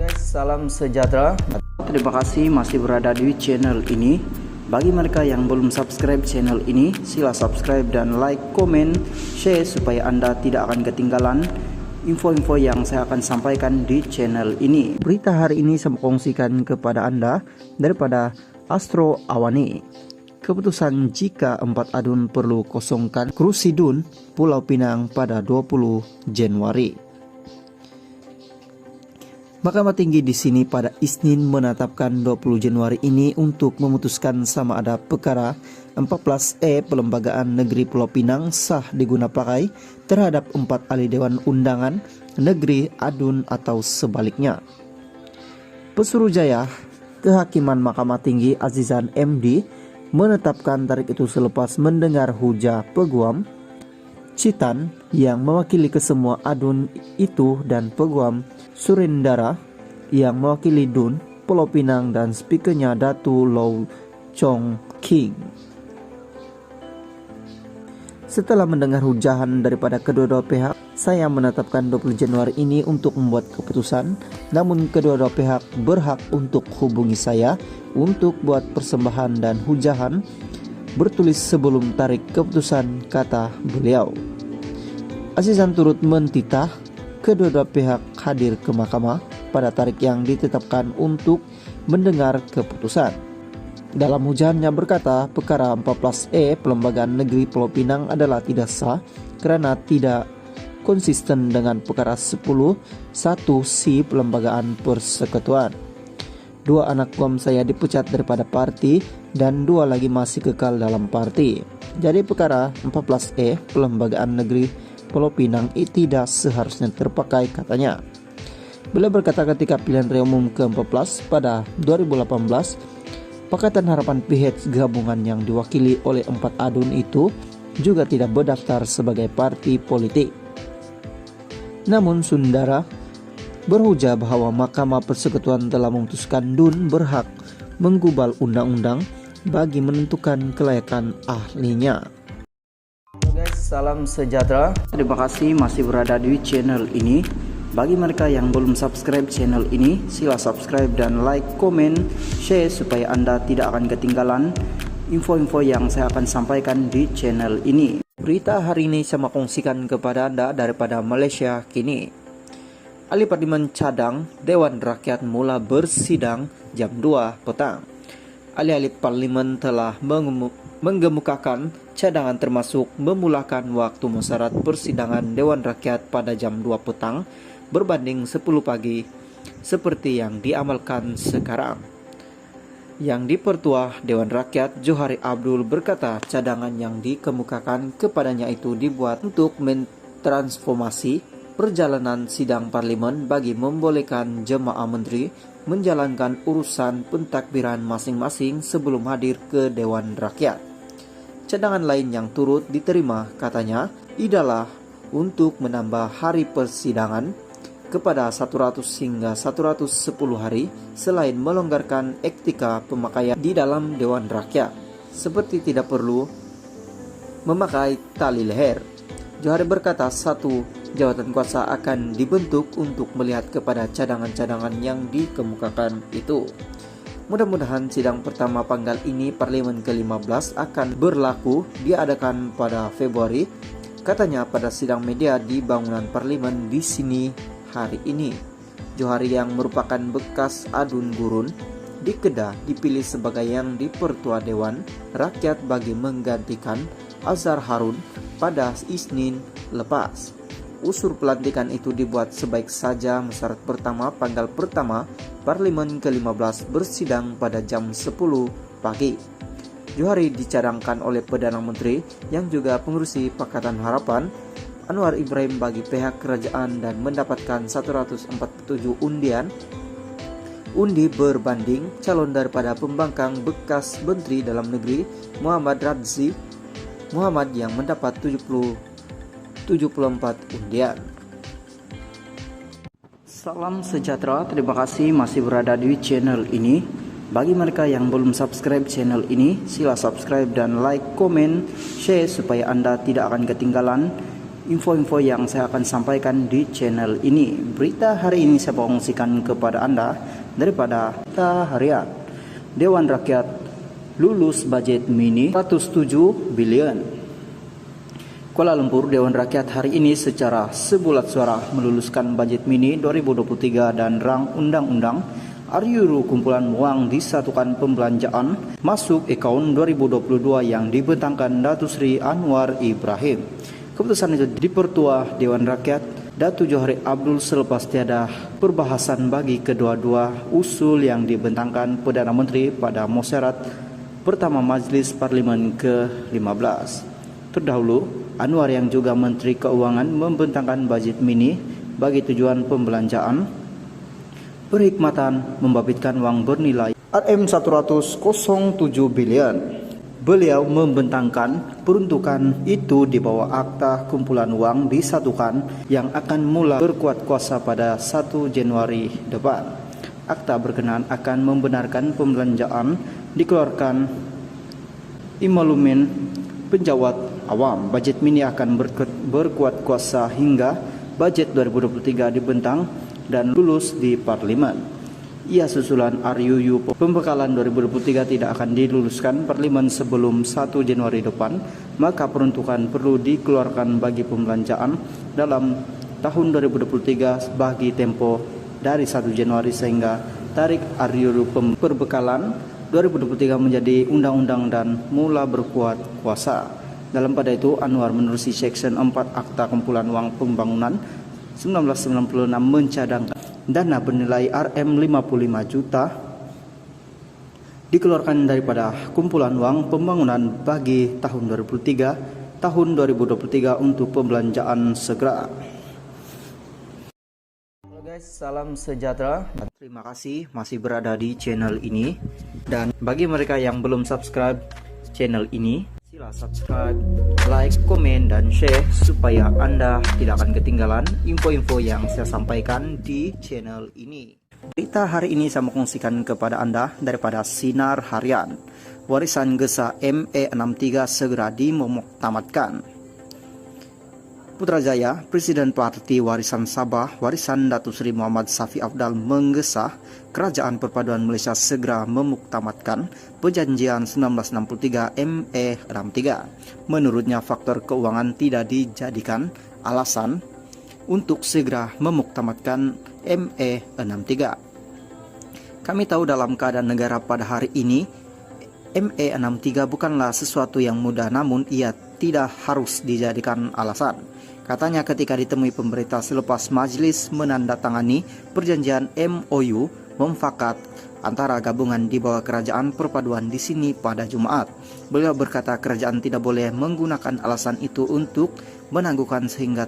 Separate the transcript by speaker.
Speaker 1: Guys, salam sejahtera. Terima kasih masih berada di channel ini. Bagi mereka yang belum subscribe channel ini, sila subscribe dan like, komen, share supaya Anda tidak akan ketinggalan info-info yang saya akan sampaikan di channel ini. Berita hari ini saya kongsikan kepada Anda daripada Astro Awani. Keputusan jika 4 adun perlu kosongkan kursi DUN Pulau Pinang pada 20 Januari. Mahkamah Tinggi di sini pada Isnin menetapkan 20 Januari ini untuk memutuskan sama ada perkara 14E Pelembagaan Negeri Pulau Pinang sah diguna pakai terhadap 4 ahli Dewan Undangan Negeri Adun atau sebaliknya. Pesuruhjaya Kehakiman Mahkamah Tinggi Azizan MD menetapkan tarik itu selepas mendengar hujah peguam Citan yang mewakili kesemua adun itu dan peguam Surendara yang mewakili DUN Pulau Pinang dan speakernya Datu Low Chong King. Setelah mendengar hujahan daripada kedua-dua pihak, saya menetapkan 20 Januari ini untuk membuat keputusan. Namun kedua-dua pihak berhak untuk hubungi saya untuk buat persembahan dan hujahan bertulis sebelum tarik keputusan, kata beliau. Azizan turut mentitah kedua-dua pihak hadir ke mahkamah pada tarik yang ditetapkan untuk mendengar keputusan. Dalam hujahannya berkata, perkara 14E Pelembagaan Negeri Pulau Pinang adalah tidak sah karena tidak konsisten dengan perkara 10(1) Pelembagaan Persekutuan. 2 anak guam saya dipecat daripada parti dan 2 lagi masih kekal dalam parti. Jadi perkara 14E Pelembagaan Negeri Pulau Pinang tidak seharusnya terpakai, katanya. Beliau berkata ketika pilihan raya umum ke-14 pada 2018, Pakatan Harapan PH gabungan yang diwakili oleh 4 adun itu juga tidak berdaftar sebagai parti politik. Namun Sundara berhujah bahwa Mahkamah Persekutuan telah memutuskan DUN berhak menggubal undang-undang bagi menentukan kelayakan ahlinya. Guys, salam sejahtera. Terima kasih masih berada di channel ini. Bagi mereka yang belum subscribe channel ini, sila subscribe dan like, komen, share supaya Anda tidak akan ketinggalan info-info yang saya akan sampaikan di channel ini. Berita hari ini saya kongsikan kepada Anda daripada Malaysia kini. Ahli Parlimen cadang Dewan Rakyat mula bersidang jam 2 petang. Ahli-ahli Parlimen telah menggemukakan cadangan termasuk memulakan waktu mensyarat persidangan Dewan Rakyat pada jam 2 petang berbanding 10 pagi seperti yang diamalkan sekarang. Yang dipertua Dewan Rakyat Johari Abdul berkata cadangan yang dikemukakan kepadanya itu dibuat untuk mentransformasi perjalanan sidang parlimen bagi membolehkan jemaah menteri menjalankan urusan pentakbiran masing-masing sebelum hadir ke Dewan Rakyat. Cadangan lain yang turut diterima, katanya, ialah untuk menambah hari persidangan kepada 100 hingga 110 hari selain melonggarkan etika pemakaian di dalam Dewan Rakyat, seperti tidak perlu memakai tali leher. Johari berkata satu jawatan kuasa akan dibentuk untuk melihat kepada cadangan-cadangan yang dikemukakan itu. Mudah-mudahan sidang pertama panggal ini Parlimen ke-15 akan berlaku diadakan pada Februari, katanya pada sidang media di bangunan Parlimen di sini hari ini. Johari yang merupakan bekas adun gurun di Kedah dipilih sebagai yang dipertua Dewan Rakyat bagi menggantikan Azhar Harun pada Isnin lepas. Usul pelantikan itu dibuat sebaik saja mensyarat pertama panggal pertama Parlimen ke-15 bersidang pada jam 10 pagi. Johari dicadangkan oleh Perdana Menteri yang juga pengurusi Pakatan Harapan Anwar Ibrahim bagi pihak kerajaan dan mendapatkan 147 undi berbanding calon daripada pembangkang bekas Menteri Dalam Negeri Muhammad Radzi Muhammad yang mendapat 74 undian. Salam sejahtera, terima kasih masih berada di channel ini. Bagi mereka yang belum subscribe channel ini, sila subscribe dan like, komen, share supaya Anda tidak akan ketinggalan info-info yang saya akan sampaikan di channel ini. Berita hari ini saya kongsikan kepada Anda daripada Berita Harian. Dewan Rakyat lulus budget mini 107 billion. Kuala Lumpur, Dewan Rakyat hari ini secara sebulat suara meluluskan budget mini 2023 dan rang undang-undang RUU kumpulan uang disatukan pembelanjaan masuk akaun 2022 yang dibentangkan Datuk Seri Anwar Ibrahim. Keputusan itu dipertua Dewan Rakyat Datuk Johari Abdul selepas tiada perbahasan bagi kedua-dua usul yang dibentangkan Perdana Menteri pada musyarat pertama Majlis Parlimen ke-15. Terdahulu, Anwar yang juga Menteri Keuangan membentangkan budget mini bagi tujuan pembelanjaan perkhidmatan membabitkan wang bernilai RM107 billion. Beliau membentangkan peruntukan itu di bawah akta kumpulan wang disatukan yang akan mula berkuat kuasa pada 1 Januari depan. Akta berkenaan akan membenarkan pembelanjaan dikeluarkan imalumen penjawat awam. Budget mini akan berkuat kuasa hingga budget 2023 dibentang dan lulus di Parlimen. Ia susulan RUU pembekalan 2023 tidak akan diluluskan Parlimen sebelum 1 Januari depan, maka peruntukan perlu dikeluarkan bagi pembelanjaan dalam tahun 2023 bagi tempo dari 1 Januari sehingga tarik RUU perbekalan 2023 menjadi undang-undang dan mula berkuat kuasa. Dalam pada itu, Anwar menerusi Section 4 Akta Kumpulan Uang Pembangunan 1996 mencadangkan dana bernilai RM55 juta dikeluarkan daripada kumpulan uang pembangunan bagi tahun 2023 untuk pembelanjaan segera. Halo guys, salam sejahtera. Terima kasih masih berada di channel ini, dan bagi mereka yang belum subscribe channel ini, sila subscribe, like, komen, dan share supaya Anda tidak akan ketinggalan info-info yang saya sampaikan di channel ini. Berita hari ini saya kongsikan kepada Anda daripada Sinar Harian. Warisan Gesa ME63 segera dimuktamadkan. Putrajaya, Presiden Parti Warisan Sabah, Warisan Datuk Seri Muhammad Safi Afdal menggesa Kerajaan Perpaduan Malaysia segera memuktamadkan Perjanjian 1963 ME63. Menurutnya, faktor keuangan tidak dijadikan alasan untuk segera memuktamadkan ME63. Kami tahu dalam keadaan negara pada hari ini, ME63 bukanlah sesuatu yang mudah, namun ia tidak harus dijadikan alasan. Katanya ketika ditemui pemerintah selepas majlis menandatangani perjanjian MOU memfakat antara gabungan di bawah kerajaan perpaduan di sini pada Jumaat. Beliau berkata kerajaan tidak boleh menggunakan alasan itu untuk menangguhkan sehingga